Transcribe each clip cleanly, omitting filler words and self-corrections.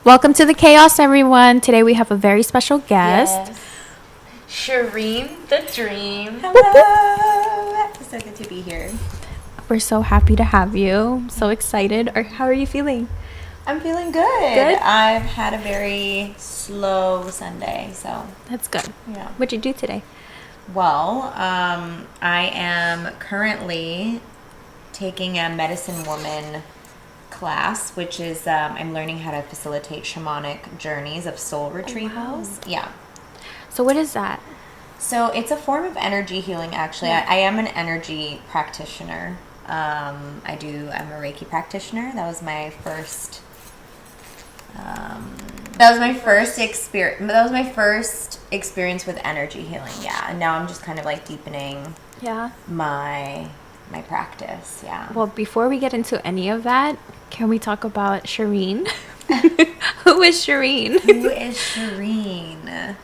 Welcome to the chaos, everyone. Today we have a very special guest. Yes. Shereen the Dream. Hello. It's so good to be here. We're so happy to have you. So excited. How are you feeling? I'm feeling good. Good? I've had a very slow Sunday, so That's good. yeah. What'd you do today? Well, I am currently taking a medicine woman class, which is I'm learning how to facilitate shamanic journeys of soul retrievals. Yeah. So what is that? So it's a form of energy healing, actually. Yeah. I am an energy practitioner. I'm a Reiki practitioner. That was my first experience. That was my first experience with energy healing. Yeah. And now I'm just kind of like deepening my practice. Yeah. Well, before we get into any of that, can we talk about Shereen? Who is Shereen? Who is Shereen?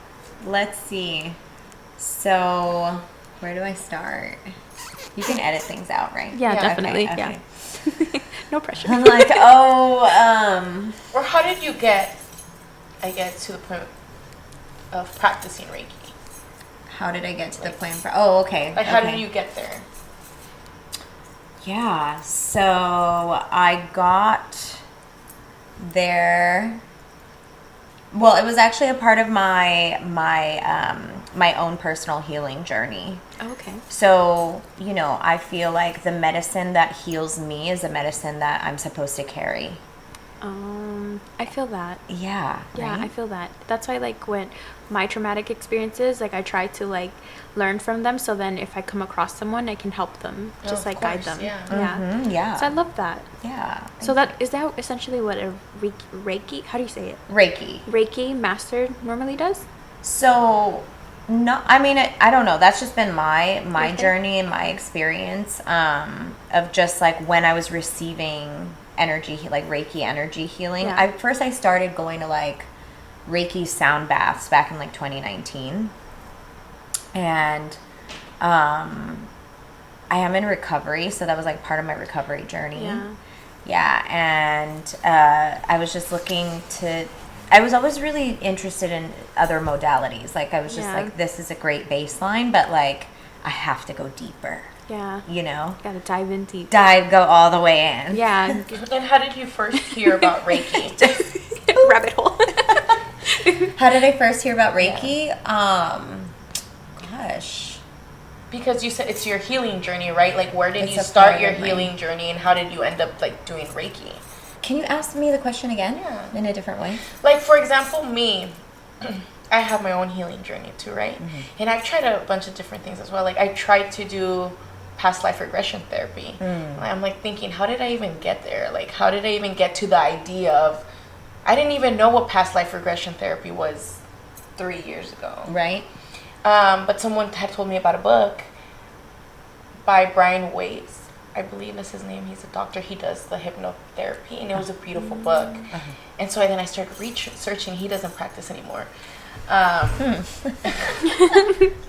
Let's see. So, where do I start? You can edit things out, right? Yeah, Yeah, definitely. Okay. Yeah. No pressure. I'm like, Or how did you get, I guess, to the point of practicing Reiki? how did I get to the point for? Oh, okay. Like, how okay. did you get there? Yeah, so I got there. Well, it was actually a part of my own personal healing journey. Okay. So, I feel like the medicine that heals me is a medicine that I'm supposed to carry. I feel that. Yeah. Yeah, right? I feel that. That's why, like, when my traumatic experiences, like, I try to, like, learn from them, so then if I come across someone, I can help them, Oh, just, of like, guide course, them. yeah. Mhm, yeah. So I love that. Yeah. So is that essentially what a Reiki, how do you say it? Reiki. Reiki Master normally does? So, no, I mean, I don't know. That's just been my Okay. journey and my experience of just like when I was receiving like Reiki energy healing. Yeah. I started going to like Reiki sound baths back in like 2019, and I am in recovery, so that was like part of my recovery journey. Yeah. Yeah, and I was just I was always really interested in other modalities. Like, I was just Yeah. like, this is a great baseline, but like, I have to go deeper, Yeah. you Gotta dive in deep. go all the way in. Yeah. And how did you first hear about Reiki? Rabbit hole. How did I first hear about Reiki? Gosh. Because you said it's your healing journey, right? Like, where did It's you a start part your of my- healing journey, and how did you end up, like, doing Reiki? Can you ask me the question again? Yeah. In a different way? Like, for example, me, I have my own healing journey too, right? Mm-hmm. And I've tried a bunch of different things as well. Like, I tried to do past life regression therapy. I'm like thinking, how did I even get there? Like, how did I even get to the idea of, I didn't even know what past life regression therapy was 3 years ago. Right? But someone had told me about a book by Brian Weiss. I believe that's his name. He's a doctor. He does the hypnotherapy, and it was a beautiful book. And so then I started researching. He doesn't practice anymore.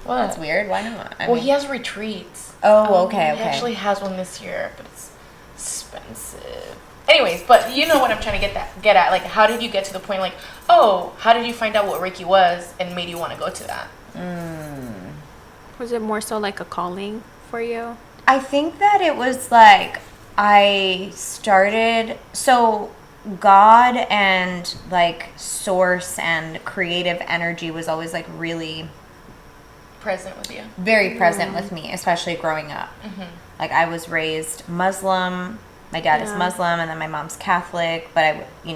What? That's weird. Why not? Well, he has retreats. Oh, okay, He okay. actually has one this year, but it's expensive. Anyways, but you know what I'm trying to get at. Like, how did you get to the point, like, oh, how did you find out what Reiki was and made you want to go to that? Was it more so like a calling for you? I think that it was like so God and like source and creative energy was always like really Present with you. very present with me, especially growing up. Like, I was raised Muslim. My dad is Yeah. Muslim, and then my mom's Catholic, but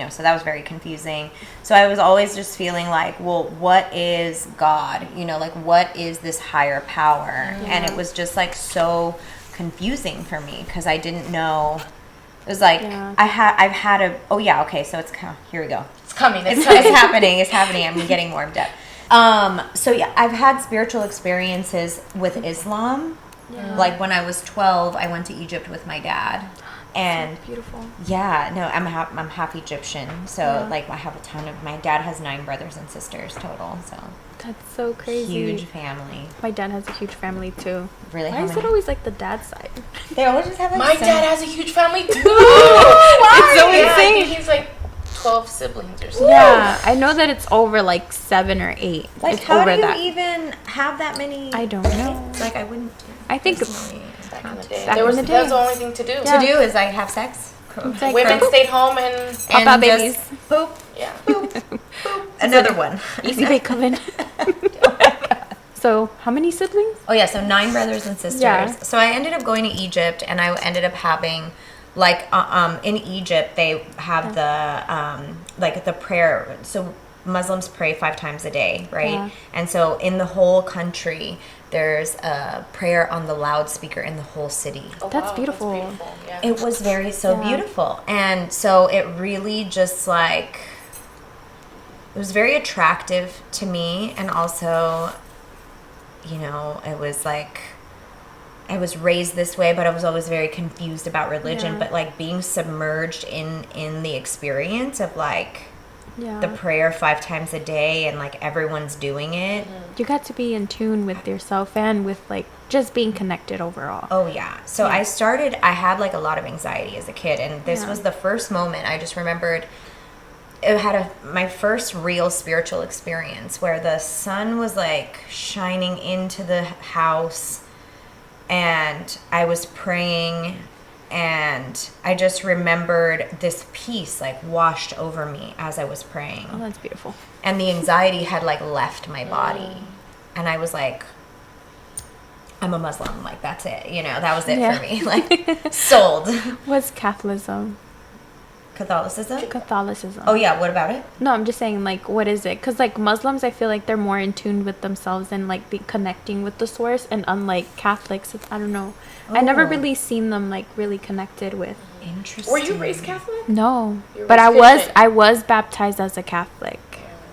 so that was very confusing. So I was always just feeling like, well, what is God? Like, what is this higher power? And it was just like so confusing for me because I didn't know. It was like so it's here we go. It's coming. It's happening. I'm getting more in depth. So yeah, I've had spiritual experiences with Islam. Yeah. Like, when I was 12, I went to Egypt with my dad. And Beautiful. yeah, no, I'm half Egyptian, so like I have a ton of. My dad has 9 brothers and sisters total, so That's so crazy. huge family. My dad has a huge family too. Really, Why how is many? it always like the dad side? They always just have like My some- dad has a huge family too. It's so Yeah, insane. He's like 12 siblings or something. Yeah, I know that it's over like 7 or 8. Like, it's how over do you that. even have that many? I don't know. Like, I wouldn't. I think personally. Back in the day. Back That in was the the day. only thing to do. Yeah. To do is like have sex. It's like Women poop, stayed home and pop out just babies. Poop. yeah. Another one. Easy bake oven. So, how many siblings? Oh yeah, so 9 brothers and sisters. Yeah. So I ended up going to Egypt, and I ended up having, like, in Egypt they have the like the prayer. So Muslims pray 5 times a day, right? Yeah. And so in the whole country, there's a prayer on the loudspeaker in the whole city. Oh, That's wow, beautiful. Yeah. It was so Yeah. beautiful, and so it really just like it was very attractive to me, and also, you know, it was like I was raised this way, but I was always very confused about religion. Yeah. But like being submerged in the experience of like Yeah. the prayer 5 times a day, and like everyone's doing it. You got to be in tune with yourself and with like just being connected overall. Oh yeah. So I had like a lot of anxiety as a kid, and this Yeah. was the first moment I just remembered. It had my first real spiritual experience where the sun was like shining into the house, and I was praying, and I just remembered this peace like washed over me as I was praying. Oh, that's beautiful. And the anxiety had like left my body, and I was like, I'm a Muslim, like that's it, you know, that was it Yeah. for me, like sold. What's Catholicism? Catholicism. Oh yeah, what about it? No, I'm just saying, like, what is it? Because, like, Muslims, I feel like they're more in tune with themselves and, like, be connecting with the source. And unlike Catholics, I don't know. I never Oh. really seen them, like, really connected with. Interesting. Were you raised Catholic? No. You were But raised I Christian? was baptized as a Catholic.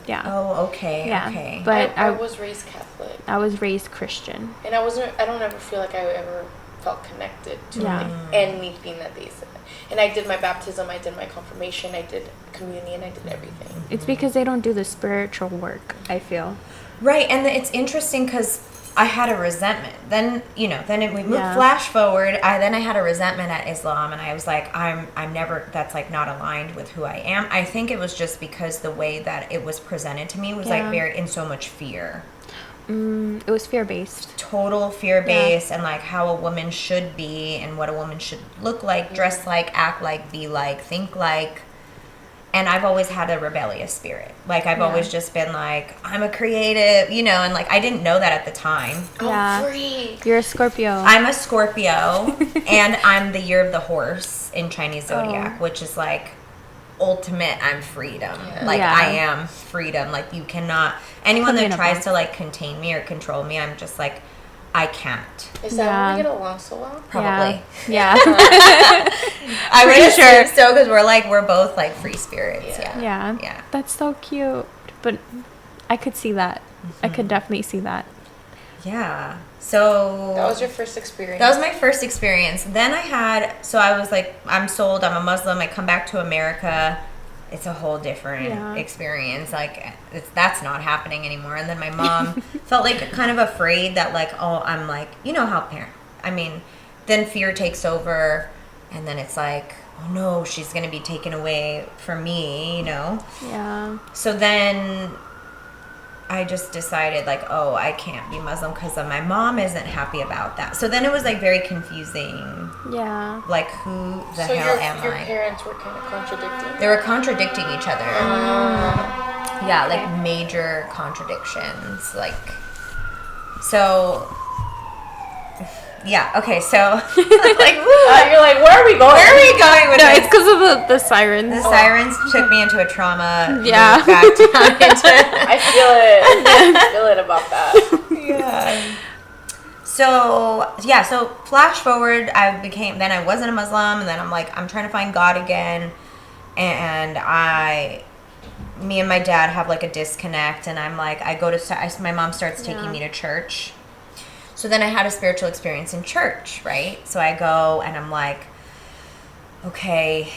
Yeah. Oh, okay, Yeah. okay. But I was raised Catholic, I was raised Christian. and I don't ever feel like I ever felt connected to Yeah. like anything that they said. And I did my baptism, I did my confirmation, I did communion, I did everything. It's because they don't do the spiritual work, I feel. Right, and it's interesting because I had a resentment. Then, you know, we moved Yeah. flash forward. I had a resentment at Islam, and I was like, I'm never. That's like not aligned with who I am. I think it was just because the way that it was presented to me was like Yeah. very in so much fear, It was fear-based. total fear based, and like how a woman should be and what a woman should look like, dress like, act like, be like, think like. And I've always had a rebellious spirit. Like, I've Yeah. always just been like, I'm a creative, you know, and like, I didn't know that at the time. Yeah. I'm free. You're a Scorpio. I'm a Scorpio, and I'm the year of the horse in Chinese zodiac, Oh. which is like ultimate, I'm freedom. Yeah. Like, Yeah. I am freedom. Like, you cannot, anyone Put me that in a tries box. to like contain me or control me, I'm just like, I can't. Is that why we Yeah. get along so well? Probably. Yeah. I would Pretty assume sure. so, because we're both like free spirits. Yeah. Yeah. Yeah. Yeah. That's so cute. But I could see that. I could definitely see that. Yeah. So That was your first experience. that was my first experience. Then I was like, I'm sold, I'm a Muslim, I come back to America. It's a whole different Yeah. experience. Like, that's not happening anymore. And then my mom felt like kind of afraid that, like, oh, I'm like, you know how then fear takes over, and then it's like, oh no, she's going to be taken away from me, you know? Yeah. So then I just decided, like, oh, I can't be Muslim because my mom isn't happy about that. So then it was like very confusing. Yeah. Like, who the so hell your am I? parents were kind of contradicting. They were contradicting each other. Yeah, like major contradictions. Like, so, yeah, okay, so, like, You're like, where are we going? where are we going with No, this? it's because of the sirens. The sirens took me into a trauma. Yeah. moved Back down into, I feel it. I feel it about that. yeah. So flash forward, then I wasn't a Muslim, and then I'm like, I'm trying to find God again, and me and my dad have like a disconnect, and I'm like, my mom starts taking me to church. So then I had a spiritual experience in church, right? So I go, and I'm like, okay,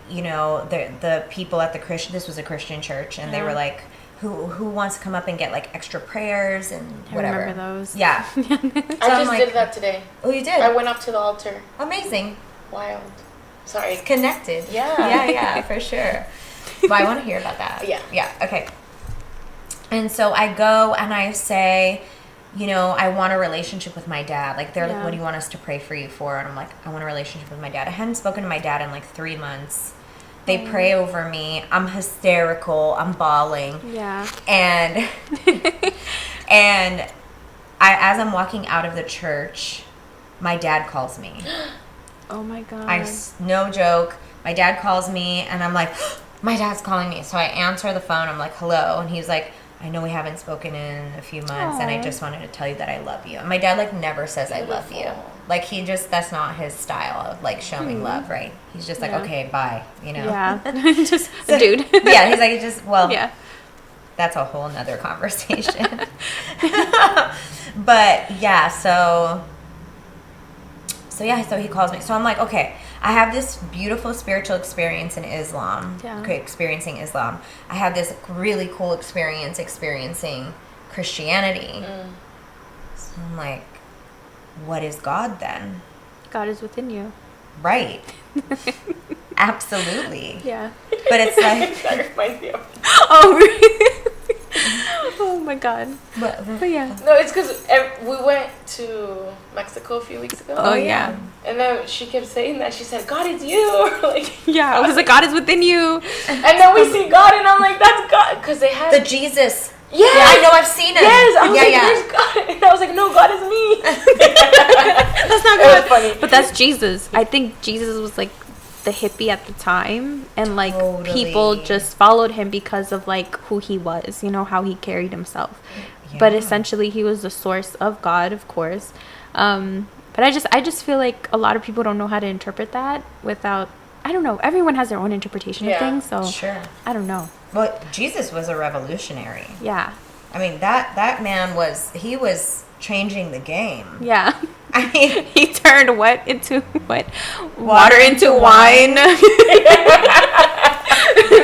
you know, the people at this was a Christian church, and they were like, who wants to come up and get like extra prayers and whatever. I remember those. Yeah. I just did that today. Oh, you did? I went up to the altar. Amazing. Wild. Sorry. Connected. Yeah. Yeah, for sure. Well, I want to hear about that. Yeah. Yeah, okay. And so I go and I say, you know, I want a relationship with my dad. Like, they're like, what do you want us to pray for you for? And I'm like, I want a relationship with my dad. I hadn't spoken to my dad in like 3 months. They pray over me. I'm hysterical. I'm bawling. Yeah. And and as I'm walking out of the church, my dad calls me. Oh my God. No joke. My dad calls me, and I'm like, my dad's calling me. So I answer the phone. I'm like, hello. And he's like, I know we haven't spoken in a few months, and I just wanted to tell you that I love you. And my dad, like, never says I love you. Like, that's not his style of, like, showing love, right? He's just like, okay, bye, you know? Yeah. Just a dude. Yeah, he's like, yeah. That's a whole nother conversation. But, yeah, so he calls me. So I'm like, okay, I have this beautiful spiritual experience in Islam. Yeah. Okay, experiencing Islam. I have this really cool experience experiencing Christianity. So I'm like, what is God then? God is within you. Right. Absolutely. Yeah. But it's like... That reminds me of... Oh, really? Oh my God. But yeah. No, it's because we went to Mexico a few weeks ago. Oh yeah. And then she kept saying that. She said, God is you. Like, Yeah, I was like, God is within you. and then we see God, and I'm like, that's God. Because they have... The Jesus. Yes. Yeah, I know, I've seen him. Yes, I was yeah, like, yeah. there's God. And I was like, no, God is me. That's not It was God. funny. But that's Jesus. I think Jesus was like the hippie at the time, and like people Totally. just followed him because of like who he was, you know, how he carried himself. But essentially he was the source of God, of course. But I just feel like a lot of people don't know how to interpret that without, I don't know, everyone has their own interpretation of things, so Sure. I don't know. Well, Jesus was a revolutionary. Yeah. I mean, that man was changing the game. Yeah. I mean, He turned what into what? Water into wine.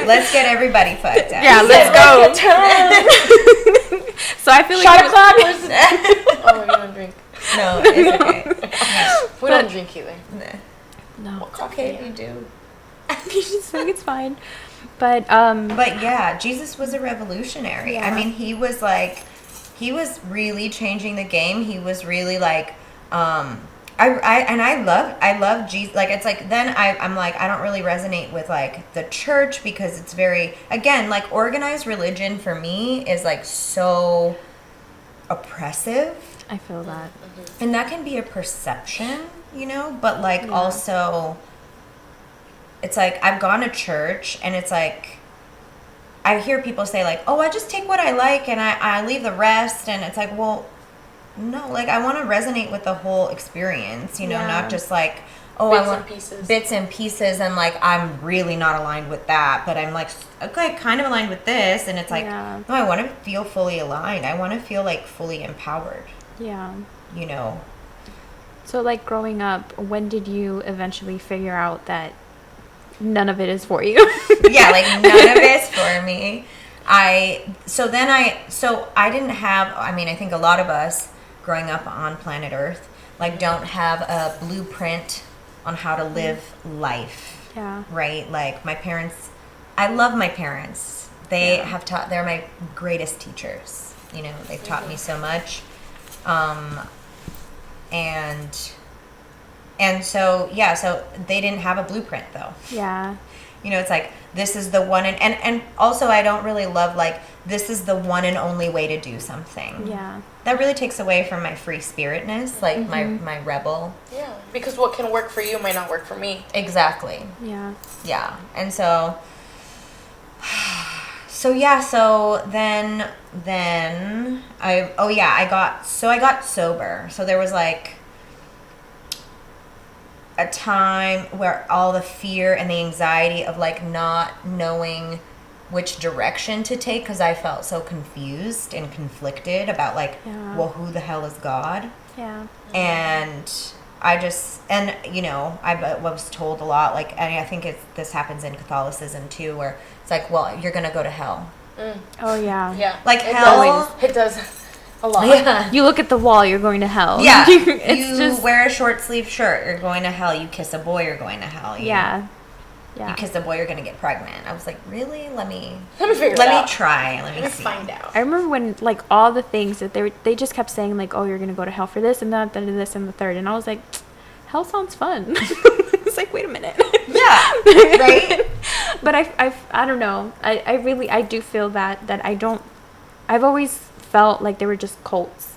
let's get everybody fucked up. Yeah, let's go. So I feel like Shot it o'clock. was- Oh, we don't drink. No, it's okay. We don't drink either. no. What It's coffee? okay if you do. It's like it's fine. But But yeah, Jesus was a revolutionary. Yeah. I mean, he was really changing the game. He was really like, I love Jesus. Like, it's like, then I'm like, I don't really resonate with like the church because it's very, again, like organized religion for me is like so oppressive. I feel that. And that can be a perception, you know, but like also it's like I've gone to church and it's like I hear people say like, oh, I just take what I like and I leave the rest. And it's like, well, no, like I want to resonate with the whole experience, you know, not just like, oh, Bits I want and pieces. bits and pieces and like I'm really not aligned with that, but I'm like, okay, kind of aligned with this. And it's like, no, I want to feel fully aligned. I want to feel like fully empowered, Yeah. you know. So like growing up, when did you eventually figure out that none of it is for you? Yeah, like none of it's for me. So I didn't have, I mean, I think a lot of us growing up on planet Earth like don't have a blueprint on how to live life. Yeah. Right? Like my parents, I love my parents. They have taught, they're my greatest teachers. You know, they've taught me so much. And so, yeah, so they didn't have a blueprint though. Yeah. You know, it's like, this is the one, and also I don't really love, like, this is the one and only way to do something. Yeah. That really takes away from my free spiritness, like my rebel. Yeah, because what can work for you might not work for me. Exactly. Yeah. Yeah. And so then I got sober. So there was like a time where all the fear and the anxiety of like not knowing which direction to take, because I felt so confused and conflicted about like, well, who the hell is God? Yeah. And I just, and you know, I was told a lot, like, and I think this happens in Catholicism too, where it's like, well, you're gonna go to hell. Oh yeah. Yeah. Like it hell. It does a lot. Yeah. You look at the wall, you're going to hell. Yeah. It's you just wear a short sleeve shirt, you're going to hell. You kiss a boy, you're going to hell. You know? Yeah. because the boy you're gonna get pregnant. I was like, really? Let me figure it let out. me try. Let Let me me see. find out. I remember when, like, all the things that they just kept saying, like, oh, you're gonna go to hell for this and that, and this and the third, and I was like, hell sounds fun. It's like, wait a minute. Yeah, right. But I don't know. I do feel that I've always felt like they were just cults.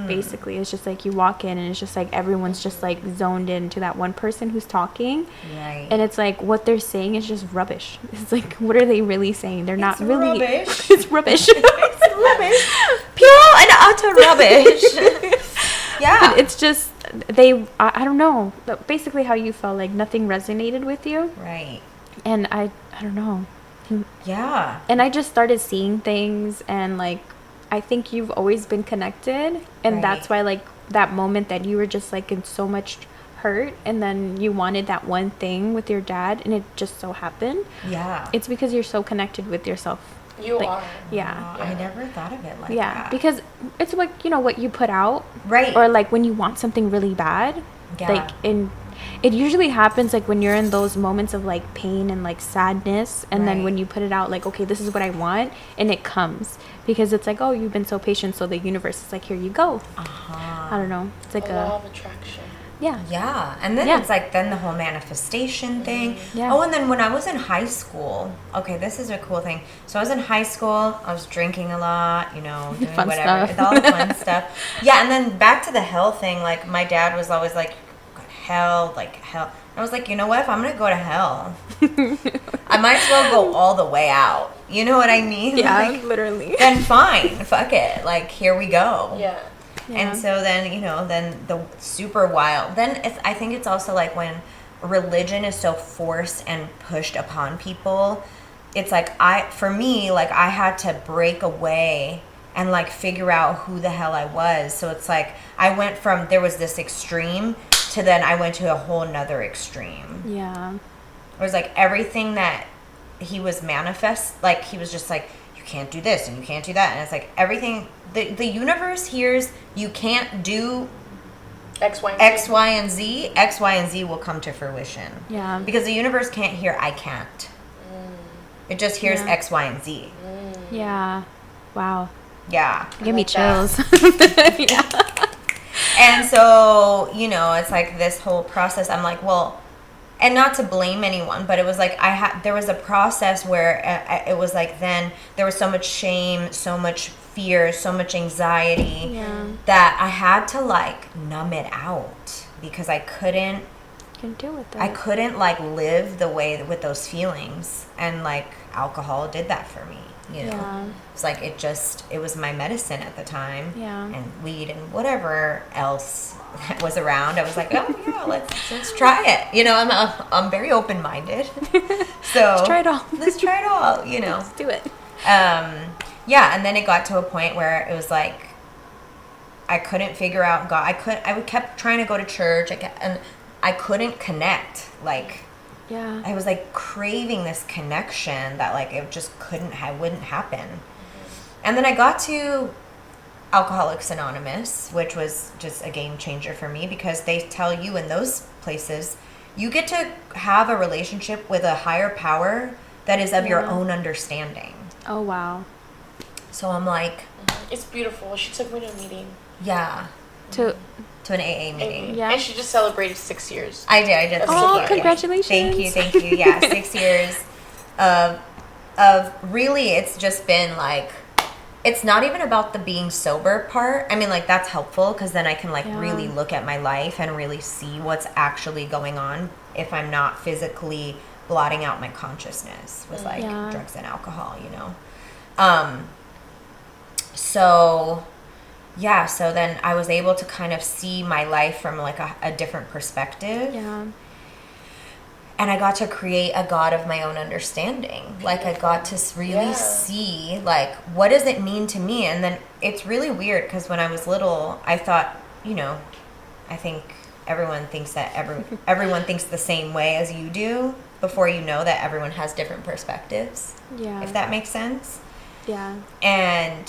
Basically, it's just like you walk in and it's just like everyone's just like zoned into that one person who's talking, Right. and it's like what they're saying is just rubbish. It's like, what are they really saying? They're not really rubbish. It's rubbish. It's rubbish. Pure and utter rubbish. Yeah. It's just I don't know, but basically how you felt, like nothing resonated with you, Right. and I don't know. Yeah. And I just started seeing things, and like I think you've always been connected, and Right. that's why, like, that moment that you were just like in so much hurt, and then you wanted that one thing with your dad, and it just so happened. Yeah. It's because you're so connected with yourself. You Like, are. Yeah. I never thought of it like Yeah, that. because it's like, you know, what you put out, Right. or like when you want something really bad, Yeah. like it usually happens like when you're in those moments of like pain and like sadness, and then Right. when you put it out, like, okay, this is what I want, and it comes, because it's like, oh, you've been so patient, so the universe is like, here you go. I don't know, it's like The law of attraction. yeah. Yeah, and then Yeah. it's like then the whole manifestation thing. Yeah. Oh, and then when I was in high school, okay, this is a cool thing. So I was in high school, I was drinking a lot, you know, doing Fun whatever, stuff. all the fun stuff. Yeah, and then back to the hell thing. Like my dad was always like, hell, like hell. I was like, you know what? If I'm gonna go to hell, I might as well go all the way out. You know what I mean? Yeah, Like, literally. then fine, fuck it. Like here we go. Yeah. Yeah. And so then, you know, then the super wild. Then I think it's also like when religion is so forced and pushed upon people, it's like for me, like I had to break away and like figure out who the hell I was. So it's like I went from, there was this extreme to then I went to a whole nother extreme. Yeah. It was like everything that he was like he was just like, you can't do this and you can't do that, and it's like everything the universe hears you can't do X, Y, and X, Y, and Z. X, Y, and Z will come to fruition. Yeah. Because the universe can't hear I can't. It just hears Yeah. X, Y, and Z. Yeah. Wow. Yeah. Give me like that. chills. Yeah. And so, you know, it's like this whole process. I'm like, well, and not to blame anyone, but it was like there was a process where it was like then there was so much shame, so much fear, so much anxiety Yeah. that I had to like numb it out because I couldn't Can deal with that. I couldn't like live the way with those feelings, and like alcohol did that for me, you know. Yeah. It's like it was my medicine at the time. Yeah. And weed and whatever else that was around. I was like, oh yeah, let's try it. You know, I'm very open minded. So Let's try it all. Let's try it all. You know. Let's do it. Yeah, and then it got to a point where it was like I couldn't figure out God. I kept trying to go to church, and I couldn't connect. Like Yeah. I was like craving this connection that like it just wouldn't happen. And then I got to Alcoholics Anonymous, which was just a game changer for me because they tell you in those places you get to have a relationship with a higher power that is of your Yeah. own understanding. Oh, wow. So I'm like, It's beautiful. She took me to a meeting. yeah, To to an AA meeting. Yeah. And she just celebrated 6 years. I did. Oh, Yeah. congratulations. Thank you. Yeah, 6 years of really, it's just been like, it's not even about the being sober part. I mean, like, that's helpful because then I can, like, Yeah. really look at my life and really see what's actually going on if I'm not physically blotting out my consciousness with, like, Yeah. drugs and alcohol, you know? So, yeah, so then I was able to kind of see my life from, like, a different perspective. Yeah. And I got to create a God of my own understanding. Like, I got to really see, like, what does it mean to me? And then it's really weird because when I was little, I thought, you know, I think everyone thinks that everyone thinks the same way as you do before you know that everyone has different perspectives. Yeah. If that makes sense. Yeah. And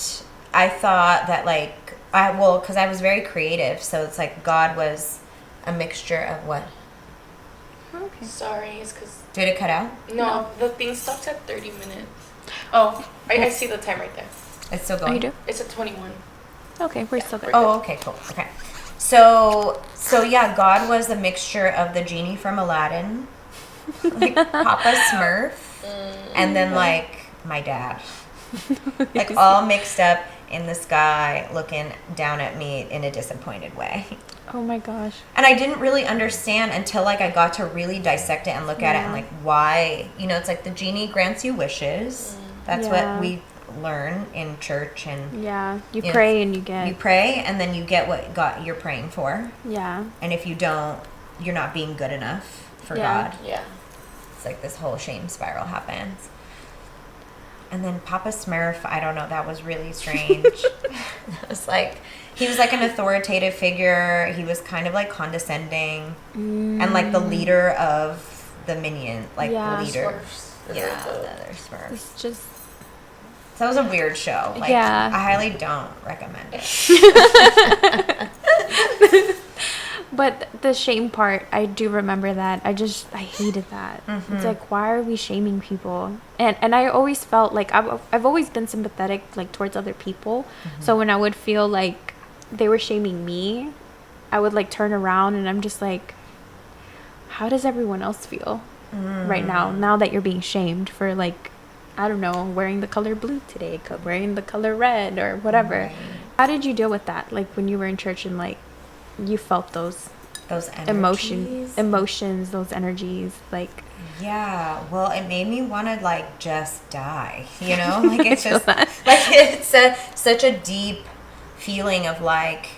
I thought that, like, because I was very creative. So it's like God was a mixture of what? Okay. Sorry, it's because... Did it cut out? No, the thing stops at 30 minutes. Oh, I see the time right there. It's still Oh, going? you do? It's at 21. Okay, we're still good. Oh, okay, cool. Okay. So yeah, God was a mixture of the genie from Aladdin, like Papa Smurf, and then like my dad. Like all mixed up in the sky looking down at me in a disappointed way. Oh my gosh. And I didn't really understand until like I got to really dissect it and look at it and like why, it's like the genie grants you wishes. That's what we learn in church, and you pray and you pray and then you get what God you're praying for. Yeah. And if you don't, you're not being good enough for God. Yeah. It's like this whole shame spiral happens. And then Papa Smurf, I don't know, that was really strange. It was like, he was like an authoritative figure. He was kind of like condescending and like the leader of the minion, like the leader. Smurfs. The other Smurfs. It's just... So that was a weird show. Like, I highly don't recommend it. But the shame part, I do remember that. I hated that. It's like, why are we shaming people? And I always felt like I've always been sympathetic like towards other people. So when I would feel like they were shaming me, I would like turn around and I'm just like, how does everyone else feel right now that you're being shamed for like, I don't know, wearing the color blue today, wearing the color red or whatever. Right. How did you deal with that? Like when you were in church and like you felt those energies? emotions, those energies, like... Yeah, well, it made me want to like just die, like it's just like it's such a deep feeling of like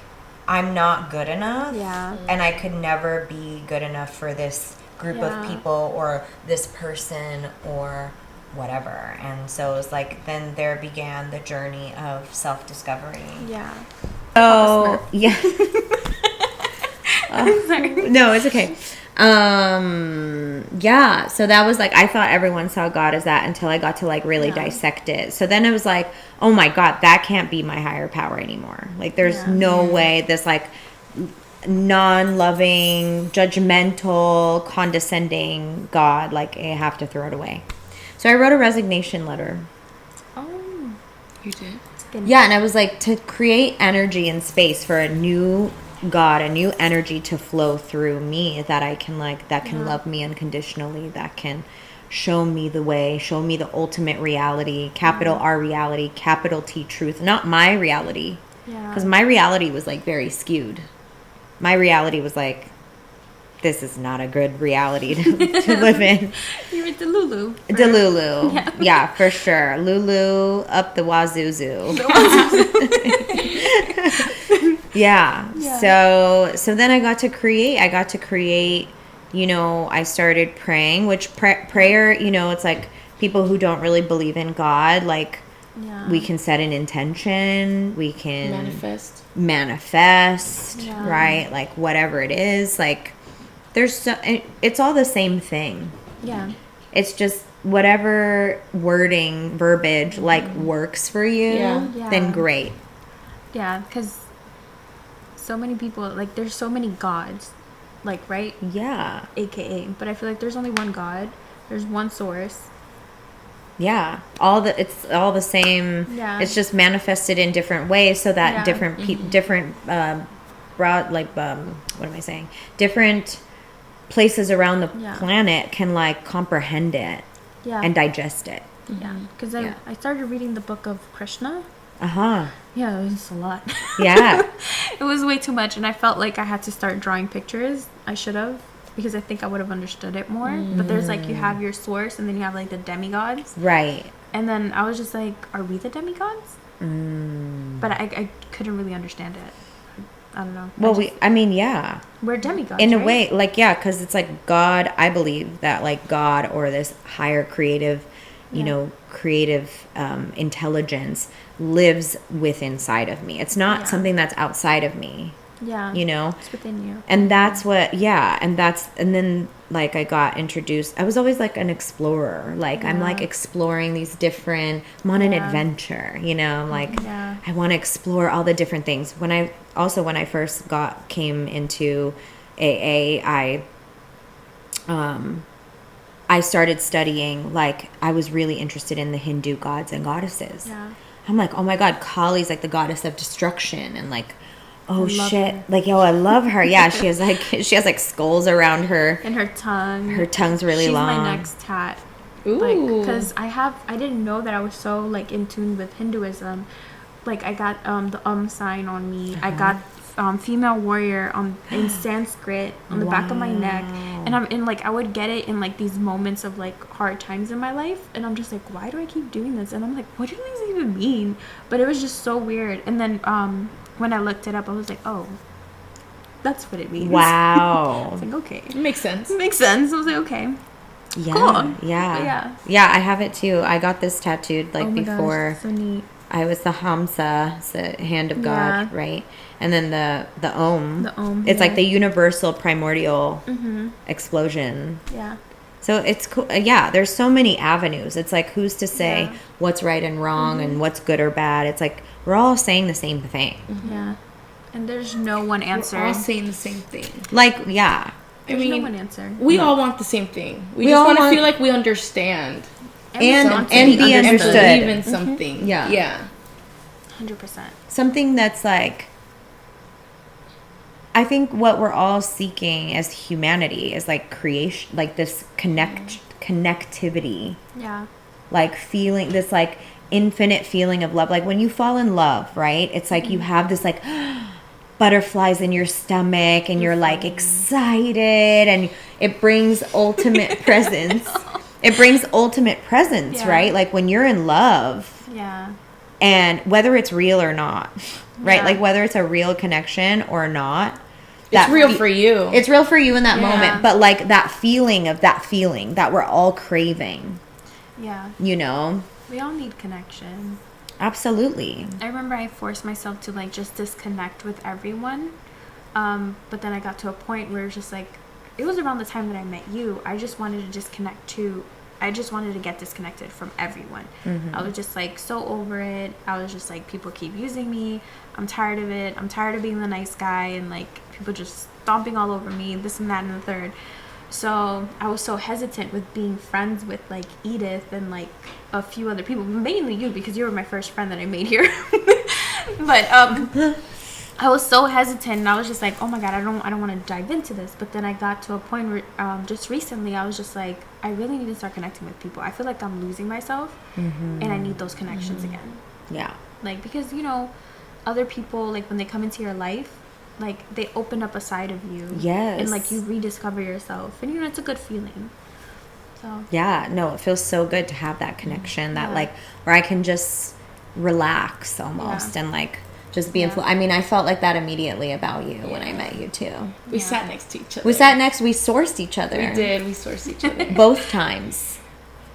I'm not good enough, and I could never be good enough for this group of people or this person or whatever. And so it was like then there began the journey of self-discovery. So I'm sorry. No, it's okay. So that was like, I thought everyone saw God as that until I got to like really dissect it. So then it was like, oh my God, that can't be my higher power anymore. Like there's no way this like non-loving, judgmental, condescending God, like I have to throw it away. So I wrote a resignation letter. Oh, you did? Yeah, and I was like, to create energy and space for a new God, a new energy to flow through me that I can like, that can love me unconditionally, that can show me the way, show me the ultimate reality, capital R reality, capital T truth, not my reality. Because my reality was like very skewed. My reality was like, this is not a good reality to live in. You were Delulu. Delulu. Yeah, for sure. Lulu up the wazoo. Yeah. So then I got to create, I started praying, which prayer, it's like people who don't really believe in God, like we can set an intention, we can manifest, right? Like whatever it is, like it's all the same thing. Yeah. It's just whatever wording, verbiage, like works for you, then great. Yeah, because so many people, like there's so many gods, like, right? Yeah. AKA. But I feel like there's only one God. There's one source. Yeah. It's all the same. Yeah. It's just manifested in different ways so that different different places around the planet can like comprehend it and digest it. Yeah. Because I started reading the book of Krishna. Uh-huh. Yeah, it was a lot. Yeah. It was way too much, and I felt like I had to start drawing pictures. I should have, because I think I would have understood it more. But there's like, you have your source, and then you have like the demigods. Right. And then I was just like, are we the demigods? But I couldn't really understand it. I don't know. Well, we're demigods, in a way, like, because it's like God. I believe that like God or this higher creative, creative intelligence lives inside of me. It's not something that's outside of me. Yeah. It's within you. And that's what, and then like I got introduced. I was always like an explorer. Like I'm like exploring these different, I'm on an adventure, I'm like, I want to explore all the different things. When I first came into AA, I started studying, like, I was really interested in the Hindu gods and goddesses. Yeah. I'm like, oh my God, Kali's like the goddess of destruction, and like, oh shit, her. like, yo, I love her. Yeah, she has like skulls around her. And her tongue. Her tongue's really She's long. my next tat. Ooh. Like, because I didn't know that I was so, like, in tune with Hinduism. Like, I got the sign on me. I got female warrior in Sanskrit on the back of my neck. And I'm in, like, I would get it in, like, these moments of, like, hard times in my life. And I'm just like, why do I keep doing this? And I'm like, what do these even mean? But it was just so weird. And then when I looked it up, I was like, oh, that's what it means. Wow. I was like, okay. Makes sense. Makes sense. I was like, okay. Yeah, Cool. yeah, But yeah. I have it too. I got this tattooed like Oh my before. gosh, so neat. I was the Hamsa, it's the hand of God, Yeah. right? And then the Om. The Om, It's like yeah. the universal primordial explosion. Yeah. So it's cool. Yeah, there's so many avenues. It's like, who's to say Yeah. what's right and wrong and what's good or bad? It's like we're all saying the same thing. Yeah. And there's no one answer. We're all saying the same thing. Like, yeah. There's I mean, no one answer. we all want the same thing. We We just all want to want- feel like we understand. And something. be And understood. believe in something. Yeah. Yeah. 100%. Something that's like, I think what we're all seeking as humanity is like creation, like this connectivity, Yeah. like feeling this like infinite feeling of love. Like when you fall in love, right? It's like you have this like butterflies in your stomach and you're like excited, and it brings ultimate presence. It brings ultimate presence, Yeah. right? Like when you're in love, Yeah. and whether it's real or not, right? Yeah. Like whether it's a real connection or not, It's real for you. It's real for you in that Yeah. moment, but like that feeling that we're all craving, Yeah. you know? We all need connection. Absolutely. I remember I forced myself to, like, just disconnect with everyone. But then I got to a point where it's just like, it was around the time that I met you. I just wanted to disconnect too. I just wanted to get disconnected from everyone. I was just like so over it. I was just like, people keep using me. I'm tired of it. I'm tired of being the nice guy and like people just stomping all over me, this and that and the third. So I was so hesitant with being friends with like Edith and like a few other people, mainly you because you were my first friend that I made here. But I was so hesitant, and I was just like, oh my God, I don't want to dive into this. But then I got to a point where just recently I was just like, I really need to start connecting with people. I feel like I'm losing myself, and I need those connections again. Yeah. Like, because, you know, other people, like when they come into your life, like they open up a side of you. Yes. And like you rediscover yourself, and you know, it's a good feeling. So Yeah. No, it feels so good to have that connection that Yeah. like where I can just relax almost and like just be I mean, I felt like that immediately about you when I met you too. We sat next to each other. We sat next, we sourced each other. We did. We sourced each other. Both times.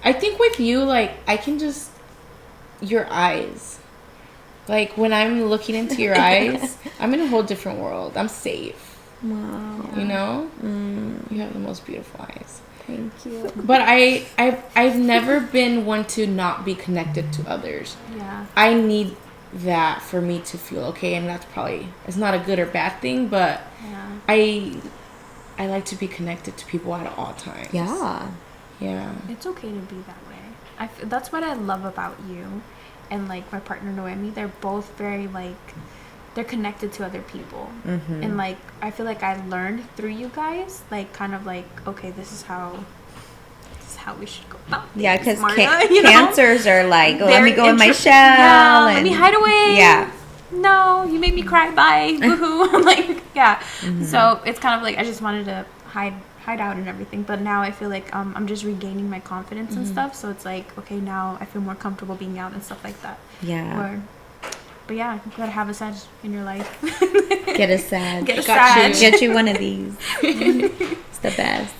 I think with you, like, I can just... Your eyes. Like, when I'm looking into your eyes, I'm in a whole different world. I'm safe. Wow. You know? You have the most beautiful eyes. Thank you. But I've never been one to not be connected to others. yeah. I need that for me to feel okay, and that's probably... It's not a good or bad thing, but Yeah. I like to be connected to people at all times. Yeah. Yeah. It's okay to be that way. That's what I love about you and like my partner Noemi. They're both very like, they're connected to other people. And like, I feel like I learned through you guys, like kind of like, okay, this is how we should go about things. Yeah, because Marta, you know? cancers are like, oh, let me Very go in my shell. Yeah, let and- me hide away. Yeah. No, you made me cry. Bye. Woohoo. Like, yeah. So it's kind of like I just wanted to hide out and everything. But now I feel like I'm just regaining my confidence and stuff. So it's like, okay, now I feel more comfortable being out and stuff like that. Yeah. But yeah, you gotta have a Sag in your life. Get a sad. Get a Got Sag. you. Get you one of these. It's the best.